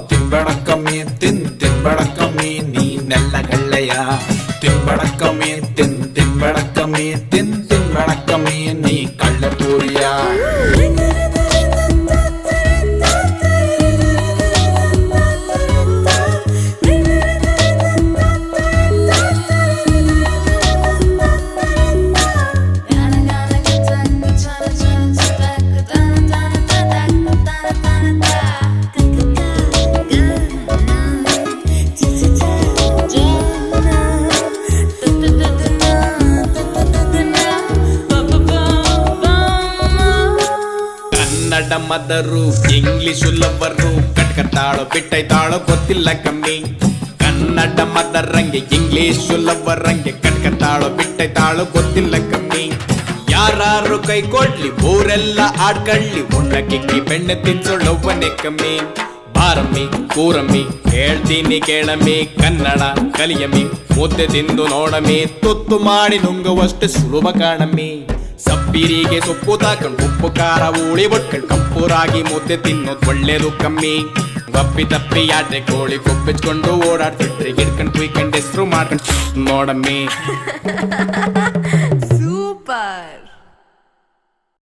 ತಿನ್ಬೇಡ ಕಮ್ಮಿ ತಿನ್ಬೇಡ ಕಮ್ಮಿ ನೀನೆಲ್ಲ ಗಳ್ಳೆಯ ತಿನ್ಬೇಡ ಕಮ್ಮಿ ತಿನ್ಬೇಡ ಕಮ್ಮಿ ತಿನ್ಬೇಡ ಕಮ್ಮಿ ನೀ ಕಳ್ಳ ಪೂರಿಯ ಕನ್ನಡ ಮದರು ಇಂಗ್ಲಿಷು ಲವರು ಕಟ್ಕತಾಳೋ ಬಿಟ್ಟೈತಾಳೋ ಗೊತ್ತಿಲ್ಲ ಕಮ್ಮಿ ಕನ್ನಡ ಮದರಂಗೆ ಇಂಗ್ಲಿಷು ಲವರಂಗೆ ಕಟ್ಕತಾಳೋ ಬಿಟ್ಟೈತಾಳೋ ಗೊತ್ತಿಲ್ಲ ಕಮ್ಮಿ ಯಾರು ಕೈ ಕೊಡ್ಲಿ ಊರೆಲ್ಲ ಆಡ್ಕಳ್ಳಿ ಉಣ್ಣ ಕಿಕ್ಕಿ ಬೆಣ್ಣೆ ತಿನ್ಸೊಳ್ಳೊವ್ವನೆ ಕಮ್ಮಿ ಬಾರಮ್ಮಿ ಕೂರಮ್ಮಿ ಹೇಳ್ತೀನಿ ಕೇಳಮ್ಮಿ ಕನ್ನಡ ಕಲಿಯಮ್ಮಿ ಮುದ್ದೆ ತಿಂದು ನೋಡಮ್ಮಿ ತುತ್ತು ಮಾಡಿ ನುಂಗುವಷ್ಟು ಸುಲಭ ಕಾಣಮ್ಮಿ ಸಬ್ಬಿರಿಗೆ ಸೊಪ್ಪು ತಾಕೊಂಡು ಉಪ್ಪು ಖಾರ ಉಳಿ ಒಟ್ಕೊಂಡು ಕಂಪೂರಾಗಿ ಮುದ್ದೆ ತಿನ್ನೋದು ಒಳ್ಳೇದು ಕಮ್ಮಿ ಗಪ್ಪಿ ತಪ್ಪಿ ಯಾತ್ರೆ ಕೋಳಿ ಕೊಬ್ಬಿಚ್ಕೊಂಡು ಓಡಾಡ್ತಿಟ್ರಿ ಗಿಡ್ಕೊಂಡು ಕುಯ್ಕೊಂಡು ಹೆಸರು ಮಾಡ್ಕೊಂಡು ನೋಡಮ್ಮಿ